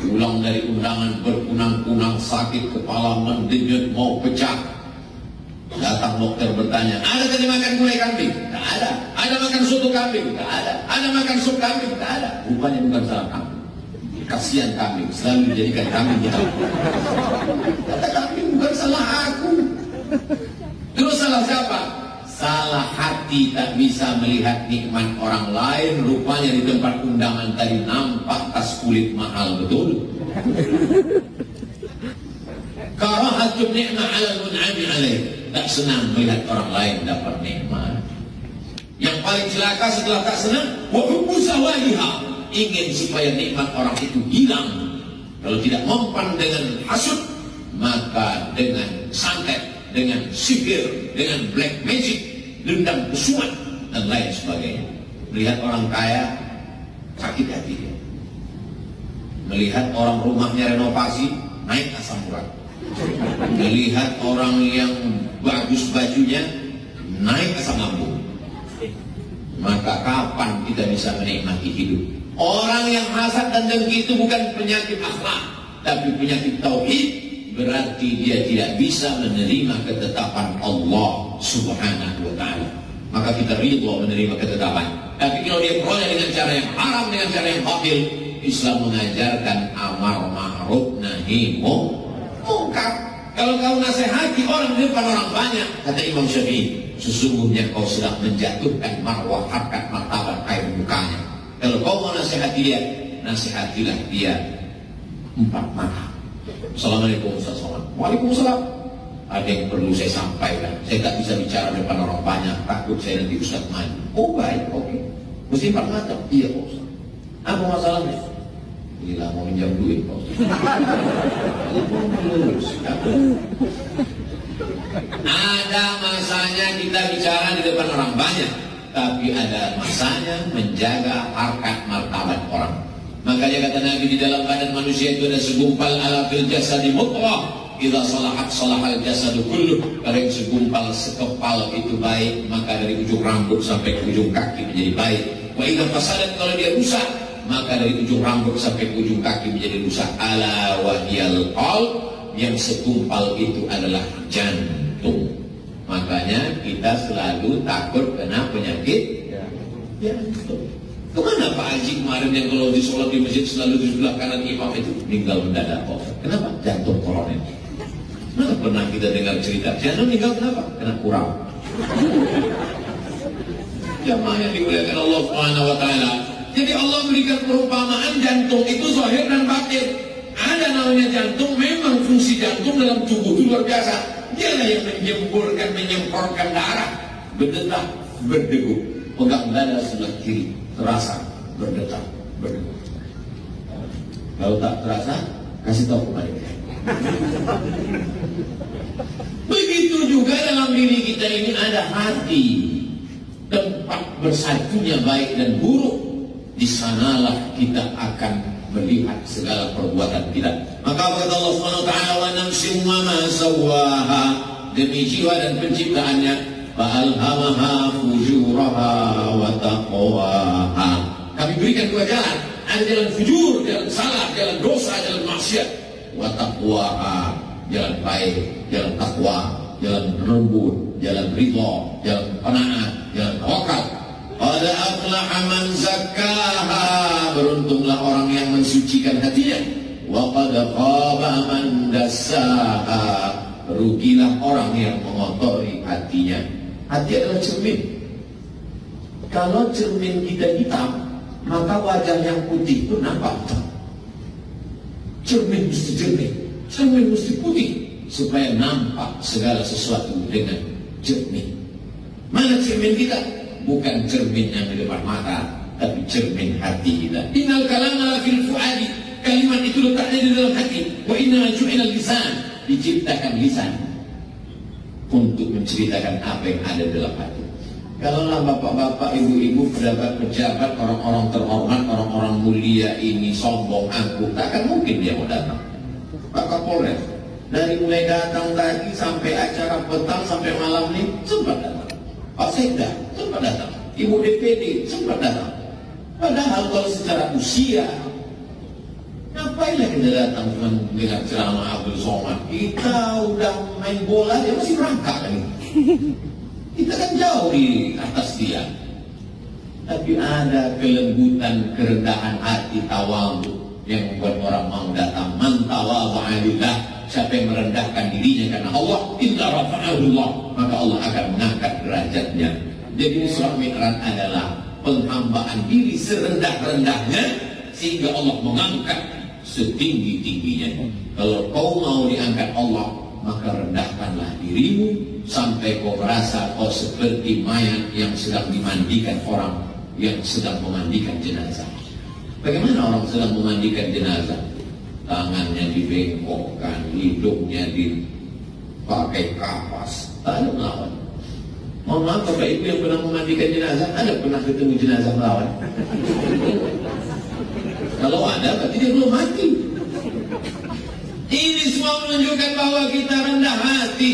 pulang dari undangan berkunang-kunang, sakit kepala, mendenyut, mau pecah. Datang dokter bertanya, ada tadi makan gulai kambing? Tak ada. Ada makan soto kambing? Tak ada. Ada makan sup kambing? Tak ada. Rupanya bukan salah kambing. Kasihan kambing, selalu dijadikan kambing ya. Kata kambing, bukan salah aku. Terus salah siapa? Salah hati, tak bisa melihat nikmat orang lain. Rupanya di tempat undangan tadi nampak tas kulit mahal betul. Karahatun ni'mah 'alal mun'ami 'alaih. Tak senang melihat orang lain dapat nikmat. Yang paling celaka setelah tak senang, wa hubbu zawaliha, ingin supaya nikmat orang itu hilang. Kalau tidak mempan dengan hasud, maka dengan santet, dengan sihir, dengan black magic, dendam kesumat, dan lain sebagainya. Melihat orang kaya, sakit hati dia. Melihat orang rumahnya renovasi, naik asam urat. Melihat orang yang bagus bajunya, naik asam lambung. Maka kapan kita bisa menikmati hidup? Orang yang hasad dan dengki itu bukan penyakit akhlak, tapi penyakit tauhid. Berarti dia tidak bisa menerima ketetapan Allah Subhanahu wa ta'ala. Maka kita ridha menerima ketetapan. Tapi kalau dia peroleh dengan cara yang haram, dengan cara yang batil, Islam mengajarkan amar ma'ruf nahi munkar. Kalau kau nasihati orang di depan orang banyak, kata Imam Syafi'i, sesungguhnya kau sedang menjatuhkan marwah, harkat, martabat, air mukanya. Kalau kau mau nasihati dia, nasihatilah dia 4 mata. Assalamualaikum warahmatullahi wabarakatuh. Waalaikumsalam. ada yang perlu saya sampaikan. Saya tak bisa bicara depan orang banyak, takut saya nanti Ustaz maju. Oh baik, oke. Mesti Pak Mata? Iya Pak Ustaz. Apa masalahnya? Gila mau minjam duit Pak Ustaz. Ada masanya kita bicara di depan orang banyak, tapi ada masanya menjaga harkat martabat orang. Makanya kata Nabi, di dalam badan manusia itu ada segumpal ala fil jasadi mudghah, idza salahat salahal jasadu kulluh. Kalau yang segumpal sekepal itu baik, maka dari ujung rambut sampai ke ujung kaki menjadi baik. Wa idza fasadat, kalau dia rusak, maka dari ujung rambut sampai ke ujung kaki menjadi rusak. Ala wahyal qalb, yang segumpal itu adalah jantung. Makanya kita selalu takut kena penyakit jantung. Kemana Pak Haji kemarin yang kalau di sholat di masjid selalu di sebelah kanan imam itu meninggal mendadak? Kenapa? Jantung koroner. Mana pernah kita dengar cerita jantung meninggal kenapa? Kena kurang. Jamaah yang dimuliakan Allah Subhanahu wa taala. Jadi Allah berikan perumpamaan jantung itu zahir dan batin. Ada namanya jantung, memang fungsi jantung dalam tubuh itu luar biasa. Dialah yang menyemprotkan darah, berdetak, berdegup, pegang dada sebelah kiri, terasa berdetak, berdegup. Kalau tak terasa, kasih tahu kepada dia. Begitu juga dalam diri kita ini ada hati, tempat bersatunya baik dan buruk. Di sanalah kita akan melihat segala perbuatan kita. Maka kata Allah Subhanahu wa taala, wa nafsin wa ma sawwaha, demi jiwa dan penciptaannya, fa alhamaha fujuraha wa taqwaha. Kami berikan dua jalan, ada jalan fujur, jalan salah, jalan dosa, jalan maksiat. Wa taqwaha, jalan baik, jalan takwa, jalan lembut, jalan ridha, jalan qanaah, jalan tawakal. Qad aflaha man zakkaha, beruntunglah orang yang mensucikan hatinya. Wa qad khaba man dassaha, rugilah orang yang mengotori hatinya. Hati adalah cermin. Kalau cermin kita hitam, maka wajah yang putih itu nampak hitam. Cermin mesti jernih, cermin mesti putih, supaya nampak segala sesuatu dengan jernih. Mana cermin kita? Bukan cermin yang di depan mata, tapi cermin hati kita. Innal kalama fil fuadi, kalimat itu letaknya di dalam hati. Wa inna ju'ilal lisan, diciptakan lisan untuk menceritakan apa yang ada dalam hati. Kalaulah bapak-bapak, ibu-ibu, pejabat, orang-orang terhormat, orang-orang mulia ini sombong, angkuh, takkan mungkin dia mau datang. Pak Kapolres dari mulai datang tadi sampai acara petang sampai malam ini sempat datang. Pak Sekda sempat datang, Ibu DPD sempat datang. Padahal kalau secara usia, ngapainlah kita datang cuma dengar ceramah Abdul Somad? Kita udah main bola, dia masih merangkak kan? Kita kan jauh di atas dia. Tapi ada kelembutan, kerendahan hati, tawadhu yang membuat orang mau datang. Man tawadha'a lillah, siapa yang merendahkan dirinya karena Allah, inna rafa'ahullah, maka Allah akan mengangkat derajatnya. Jadi Isra Mi'raj adalah penghambaan diri serendah-rendahnya sehingga Allah mengangkat setinggi-tingginya. Kalau kau mau diangkat Allah, maka rendahkanlah dirimu sampai kau merasa kau seperti mayat yang sedang dimandikan orang yang sedang memandikan jenazah. Bagaimana orang sedang memandikan jenazah? Tangannya dibengkokkan, hidungnya dipakai kapas, tak ada melawan. Mohon maaf Bapak Ibu yang pernah memandikan jenazah, ada pernah ketemu jenazah melawan? Kalau ada, berarti dia belum mati. Ini semua menunjukkan bahwa kita rendah hati.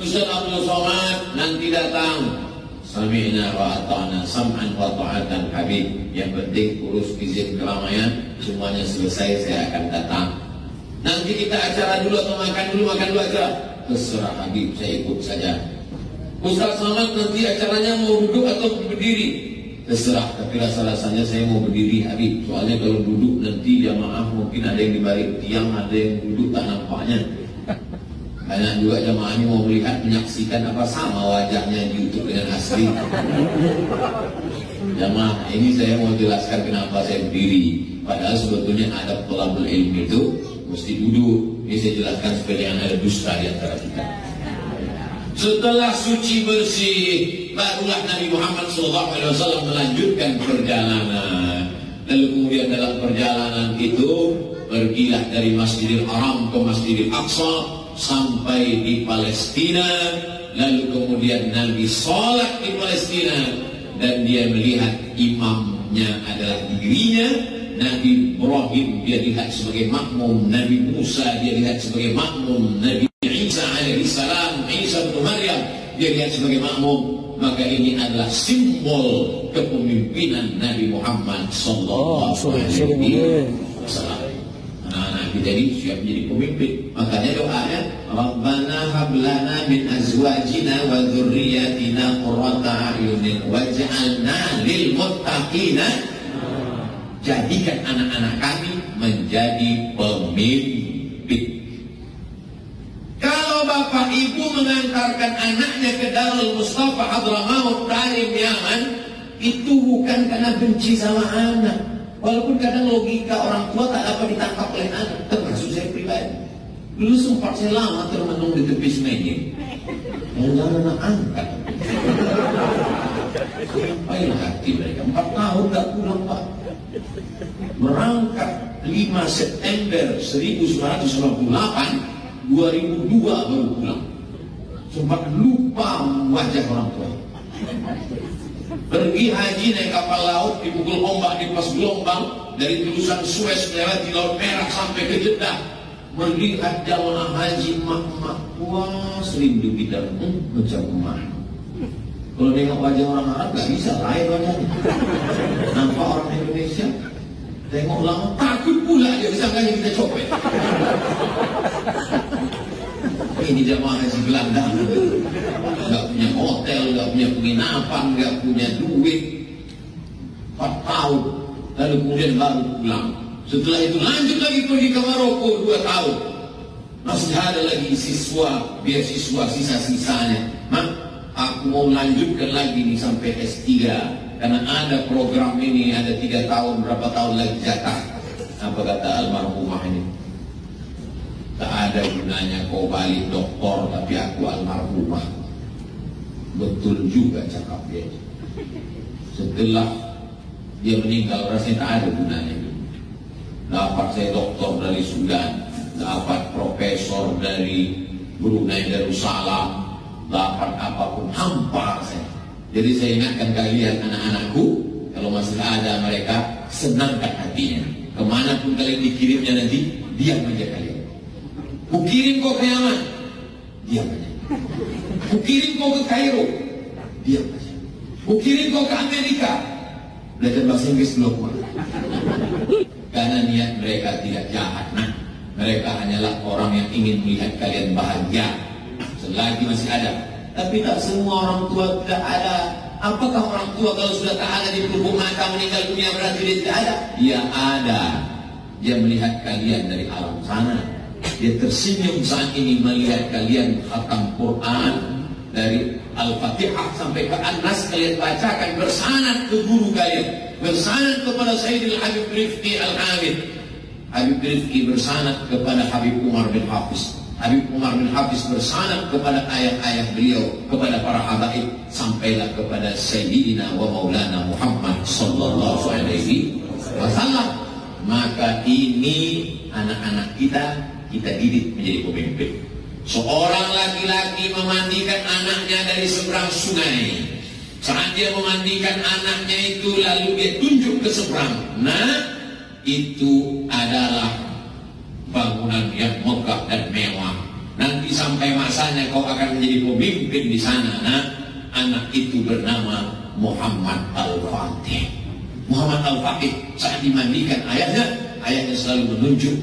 Ustaz Abdul Somad nanti datang. Sami'na wa ata'na sam'an wa ta'atan Habib. Yang penting urus izin keramaian, semuanya selesai saya akan datang. Nanti kita acara dulu atau makan dulu aja. Terserah Habib, saya ikut saja. Ustaz Somad nanti acaranya mau duduk atau berdiri? Terserah, tapi rasa-rasanya saya mau berdiri Habib. Soalnya kalau duduk nanti jamaah mungkin ada yang dibalik tiang, ada yang duduk tak nampaknya. Banyak juga jamaah ini mau melihat, menyaksikan apa sama wajahnya di YouTube dengan asli. Jamaah ini saya mau jelaskan kenapa saya berdiri. Padahal sebetulnya adab thalabul ilmi itu mesti duduk. Ini saya jelaskan supaya jangan ada dusta di antara kita. Setelah suci bersih, barulah Nabi Muhammad SAW melanjutkan perjalanan. Lalu kemudian dalam perjalanan itu pergilah dari Masjidil Haram ke Masjidil Aqsa sampai di Palestina. Lalu kemudian Nabi sholat di Palestina dan dia melihat imamnya adalah dirinya. Nabi Ibrahim dia lihat sebagai makmum, Nabi Musa dia lihat sebagai makmum, Nabi Isa alaihissalam, Isa bin Maryam dia lihat sebagai makmum. Maka ini adalah simbol kepemimpinan Nabi Muhammad sallallahu alaihi wasallam. Anak-anak kita ini siap menjadi pemimpin. Makanya doanya, Rabbana hab lana min azwajina wa dzurriyyatina qurrata a'yunin waj'alna lil muttaqina. Jadikan anak-anak kami menjadi pemimpin. Kalau bapak ibu mengantarkan anaknya ke Darul Mustafa Hadramaut dari Yaman, itu bukan karena benci sama anak. Walaupun kadang logika orang tua tak dapat ditangkap oleh anak, termasuk saya pribadi. Dulu sempat saya lama termenung di tepi Semenying. Jangan anak angkat. Apalah hati mereka, 4 tahun tak pulang Pak. Berangkat 5 September 1998, 2002 baru pulang. Sempat lupa wajah orang tua. Pergi haji naik kapal laut, dipukul ombak di pas gelombang, dari tulisan Suez melewati Laut Merah sampai ke Jeddah. Melihat jamaah haji emak-emak, wah serindu kita macam emak. Kalau tengok wajah orang Arab gak bisa lain wajahnya. Nampak orang Indonesia, tengok lama takut pula dia disangkanya kita copet. Ini jamaah haji Belanda, gak punya hotel, gak punya penginapan, gak punya duit. 4 tahun, lalu kemudian baru pulang. Setelah itu lanjut lagi pergi ke Maroko 2 tahun. Masih ada lagi siswa, beasiswa sisa-sisanya. Aku mau lanjutkan lagi nih sampai S3. Karena ada program ini, ada 3 tahun, berapa tahun lagi jatah. Apa kata almarhumah ini? Tak ada gunanya kau balik doktor, tapi aku almarhumah. Betul juga cakap dia. Setelah dia meninggal, rasanya tak ada gunanya. Dapat saya doktor dari Sudan, dapat profesor dari Brunei Darussalam, dapat apapun hampa saya. Jadi saya ingatkan kalian anak-anakku, kalau masih ada mereka, senangkan hatinya. Kemanapun kalian dikirimnya nanti, diam aja kalian. Kukirim kau ke Yaman, diam aja. Kukirim kau ke Kairo, diam aja. Kukirim kau ke Amerika, belajar bahasa Inggris dulu. Karena niat mereka tidak jahat. Nah, mereka hanyalah orang yang ingin melihat kalian bahagia selagi masih ada. Tapi tak semua orang tua tidak ada. Apakah orang tua kalau sudah tak ada di pelupuk mata meninggal dunia berarti dia tidak ada? Dia ada. Dia melihat kalian dari alam sana. Dia tersenyum saat ini melihat kalian khatam Quran dari Al-Fatihah sampai ke An-Nas kalian bacakan bersanad ke guru kalian. Bersanad kepada Sayyidil Habib Rifqi Al-Hamid. Habib Rifqi bersanad kepada Habib Umar bin Hafiz. Habib Umar bin Hafiz bersanad kepada ayah-ayah beliau, kepada para habaib, sampailah kepada Sayyidina wa Maulana Muhammad sallallahu alaihi wasallam. Maka ini anak-anak kita didik menjadi pemimpin. Seorang laki-laki memandikan anaknya dari seberang sungai. Saat dia memandikan anaknya itu lalu dia tunjuk ke seberang. Nah, itu adalah bangunan yang megah dan mewah. Nanti sampai masanya kau akan menjadi pemimpin di sana. Nah, anak itu bernama Muhammad Al-Fatih. Muhammad Al-Fatih saat dimandikan ayahnya selalu menunjuk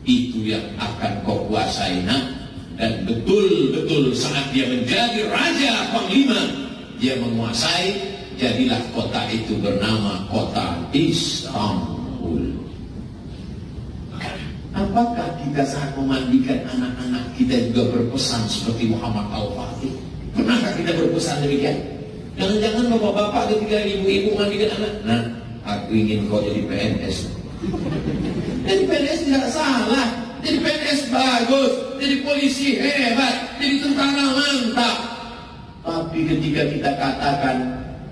itu yang akan kau kuasai. Nah, dan betul-betul saat dia menjadi raja panglima, dia menguasai, jadilah kota itu bernama kota Istanbul. Apakah kita saat memandikan anak-anak kita juga berpesan seperti Muhammad Al-Fatih? Pernahkah kita berpesan demikian? Jangan-jangan bapak-bapak ketika ibu-ibu memandikan anak, nah, aku ingin kau jadi PNS. Jadi PNS tidak salah. jadi PNS bagus, jadi polisi hebat, jadi tentara mantap. Tapi ketika kita katakan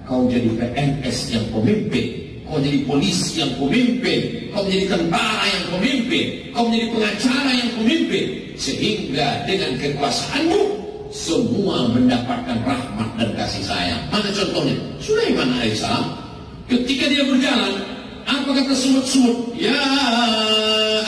kau jadi PNS yang pemimpin, kau jadi polisi yang pemimpin, kau jadi tentara yang pemimpin, kau menjadi pengacara yang pemimpin, sehingga dengan kekuasaanmu semua mendapatkan rahmat dan kasih sayang. Mana contohnya? Sulaiman alaihissalam ketika dia berjalan, apa kata semut-semut? Ya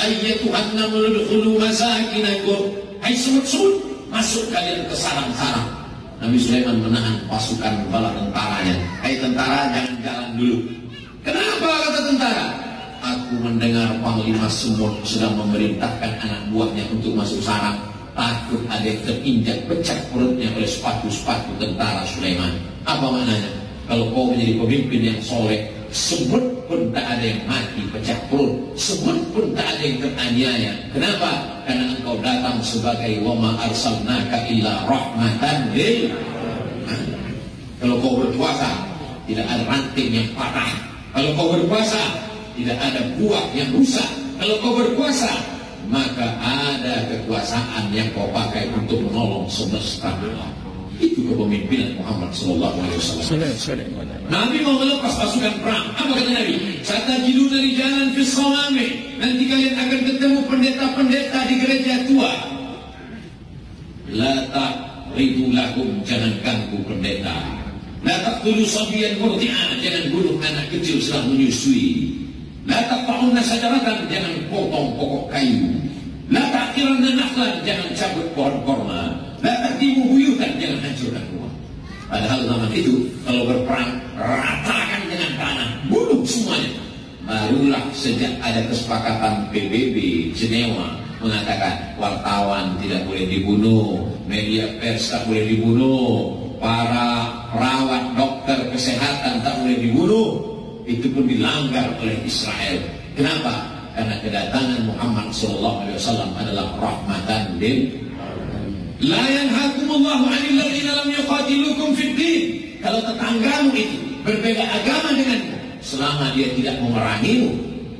ayyatuhan naml udkhulu masakinakum. Hai semut-semut, masuk kalian ke sarang-sarang. Nabi Sulaiman menahan pasukan bala tentaranya. Hai tentara, jangan jalan dulu. Kenapa kata tentara? Aku mendengar panglima semut sedang memerintahkan anak buahnya untuk masuk sarang. Takut ada yang terinjak pecah perutnya oleh sepatu-sepatu tentara Sulaiman. Apa maknanya? Kalau kau menjadi pemimpin yang soleh, semut pun tak ada yang mati pecah perut, semut pun tak ada yang teraniaya. Kenapa? Karena engkau datang sebagai wama arsalnaka illa rahmatan lil alamin. Kalau kau berpuasa, tidak ada ranting yang patah. Kalau kau berpuasa, tidak ada buah yang rusak. Kalau kau berpuasa, maka ada kekuasaan yang kau pakai untuk menolong semesta alam. Itu kepemimpinan Muhammad SAW. Nabi mau melepas pasukan perang. Apa kata Nabi? Satajiduna dari jalan fisawami. Nanti kalian akan ketemu pendeta-pendeta di gereja tua. La ta'ridu lakum, jangan ganggu pendeta. La taqtulu sabiyan murdi'an, jangan bunuh anak kecil sedang menyusui. La taqta'unna sajaratan, jangan potong pokok kayu. La ta'kiranna nakhlan, jangan cabut pohon korma. La ta'timu buyutan, jangan hancurkan rumah. Padahal zaman itu kalau berperang ratakan dengan tanah, bunuh semuanya. Barulah sejak ada kesepakatan PBB Jenewa mengatakan wartawan tidak boleh dibunuh, media pers tak boleh dibunuh, para perawat dokter kesehatan tak boleh dibunuh. Itu pun dilanggar oleh Israel. Kenapa? Karena kedatangan Muhammad SAW adalah rahmatan lil alamin. La yanhakumullahu 'anil ladzina lam yuqatilukum fid din. Kalau tetanggamu itu berbeda agama denganmu, selama dia tidak memerangimu,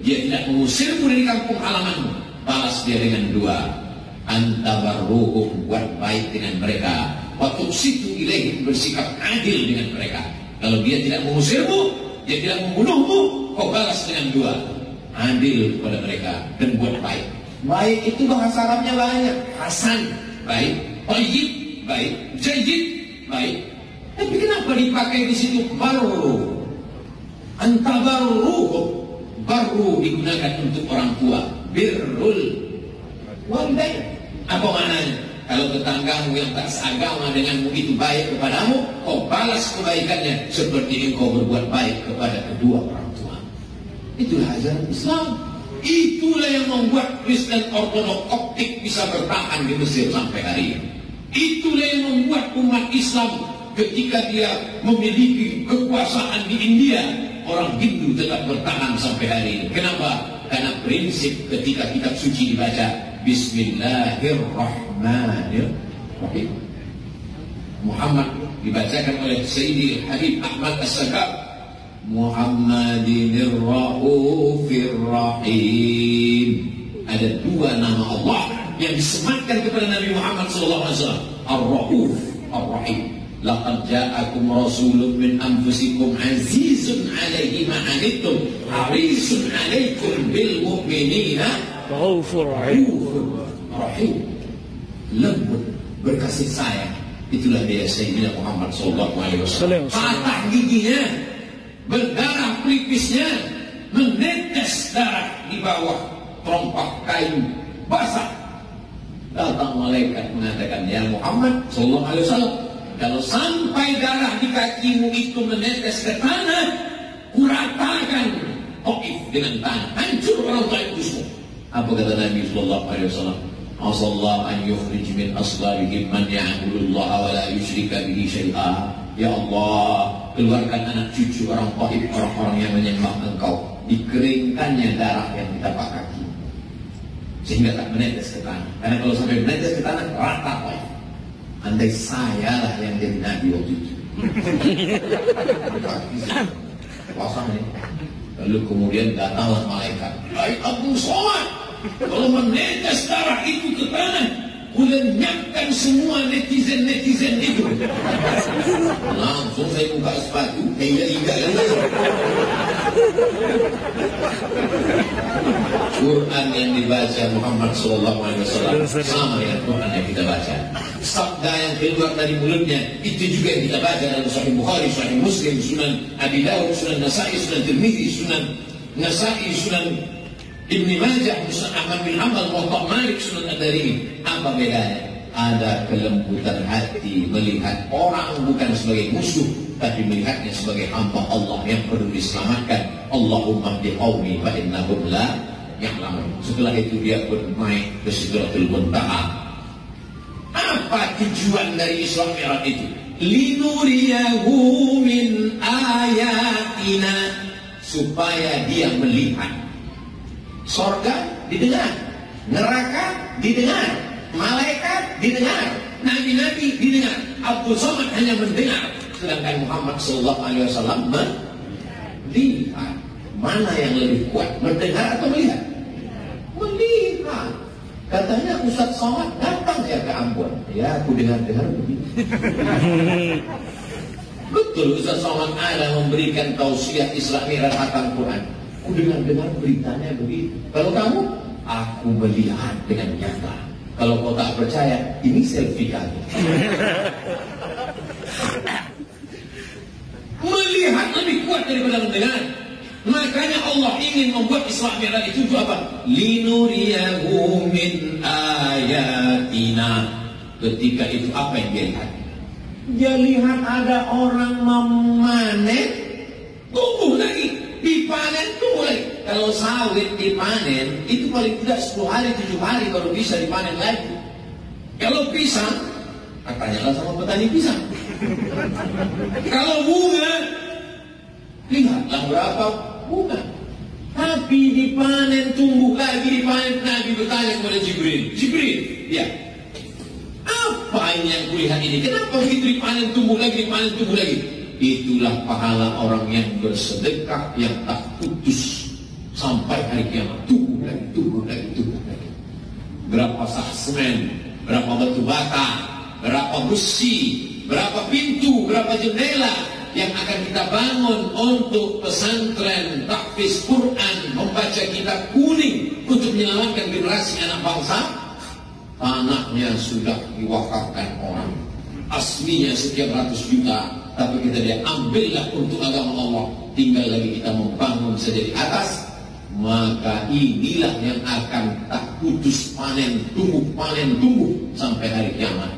dia tidak mengusirmu dari kampung halamanmu, balas dia dengan dua. Antabarruhum, buat baik dengan mereka. Wa tuqsitu ilaihim, bersikap adil dengan mereka. Kalau dia tidak mengusirmu, dia tidak membunuhmu, kau balas dengan dua. Adil kepada mereka dan buat baik. Baik itu bahasa Arabnya banyak. Hasan, baik. Tayyib, baik. Jayyid, baik. Tapi kenapa dipakai di situ barru? Antabarru, barru digunakan untuk orang tua. Birrul walidain. Apa maknanya? Kalau tetanggamu yang tak seagama denganmu itu baik kepadamu, kau balas kebaikannya seperti engkau berbuat baik kepada kedua orang tua. Itulah ajaran Islam. Itulah yang membuat Kristen Ortodok Koptik bisa bertahan di Mesir sampai hari ini. Itulah yang membuat umat Islam ketika dia memiliki kekuasaan di India, orang Hindu tetap bertahan sampai hari ini. Kenapa? Karena prinsip ketika kitab suci dibaca, Bismillahirrahmanirrahim. Muhammad dibacakan oleh Sayyidi Habib Ahmad As-Sagab, Muhammadinir Raufir Rahim. Ada dua nama Allah yang disematkan kepada Nabi Muhammad SAW. Ar-Rauf, Ar-Rahim. Laqad ja'akum rasulun min anfusikum azizun 'alaihi ma 'anittum harisun 'alaikum bil mu'minina raufur rahim. Lembut, berkasih sayang. Itulah dia Sayyidina Muhammad SAW. Patah giginya, berdarah pelipisnya, menetes darah di bawah trompak kayu basah. Datang malaikat mengatakan, ya Muhammad SAW, kalau sampai darah di kakimu itu menetes ke tanah, kuratakan Taif dengan tanah, hancur orang Taif itu. Apa kata Nabi SAW? Asallahu an yukhrij min aslabihim man ya'budullah wa la yusyrika bihi syai'a. Ya Allah, keluarkan anak cucu orang Taif, orang-orang yang menyembah Engkau, dikeringkannya darah yang di tapak kaki sehingga tak menetes ke tanah. Karena kalau sampai menetes ke tanah, rata Taif. Andai saya lah yang jadi Nabi waktu itu. Pasang nih. Lalu kemudian datanglah malaikat. Baik Abu Somad, Kalau menetes darah itu ke tanah, kulenyapkan semua netizen-netizen itu. Langsung saya buka sepatu, ingat-ingat kan. Quran yang dibaca Muhammad SAW sama dengan Quran yang kita baca. Sabda yang keluar dari mulutnya itu juga yang kita baca dalam Sahih Bukhari, Sahih Muslim, Sunan Abi Dawud, Sunan Nasa'i, Sunan Tirmidzi, Sunan Nasa'i, Sunan Ibnu Majah, Sunan Ahmad bin Hanbal, Muwatta Malik, Sunan Ad-Darimi. Apa bedanya? Ada kelembutan hati melihat orang bukan sebagai musuh, tapi melihatnya sebagai hamba Allah yang perlu diselamatkan. Allahumma hdi qaumi fa innahum la ya'lamun. Setelah itu dia pun naik ke Sidratul Muntaha. Apa tujuan dari Isra Mi'raj itu? Linuriyahu min ayatina, supaya dia melihat. Sorga didengar, neraka didengar, malaikat didengar, nabi-nabi didengar. Abdul Somad hanya mendengar, sedangkan Muhammad SAW melihat. Mana yang lebih kuat, mendengar atau melihat? Melihat. Katanya Ustaz Somad datang ya ke Ambon. Ya, aku dengar-dengar begitu. Betul, Ustaz Somad ada memberikan tausiah Isra Mi'raj khatam Quran. Aku dengar-dengar beritanya begitu. Kalau kamu, aku melihat dengan nyata. Kalau kau tak percaya, ini selfie kami. Melihat lebih kuat daripada mendengar. Makanya Allah ingin membuat Isra Mi'raj itu apa? Linuriyahu min ayatina. Ketika itu apa yang dia lihat? Dia lihat ada orang memanen, tumbuh lagi. Dipanen tumbuh lagi. Kalau sawit dipanen, itu paling tidak 10 hari, 7 hari baru bisa dipanen lagi. Kalau pisang, tanyalah sama petani pisang. Kalau bunga, lihatlah berapa bunga. Tapi dipanen, tumbuh lagi, dipanen. Nabi bertanya kepada Jibril, Jibril, ya, apa ini yang kulihat ini? Kenapa begitu dipanen, tumbuh lagi, dipanen, tumbuh lagi? Itulah pahala orang yang bersedekah yang tak putus sampai hari kiamat. Tumbuh lagi, tumbuh lagi, tumbuh lagi. Berapa sak semen, berapa batu bata, berapa besi, berapa pintu, berapa jendela yang akan kita bangun untuk pesantren tahfiz Quran, membaca kitab kuning untuk menyelamatkan generasi anak bangsa. Tanahnya sudah diwakafkan orang, aslinya sekian ratus juta, tapi kita dia ambillah untuk agama Allah. Tinggal lagi kita membangun saja di atas. Maka inilah yang akan tak putus panen tumbuh sampai hari kiamat.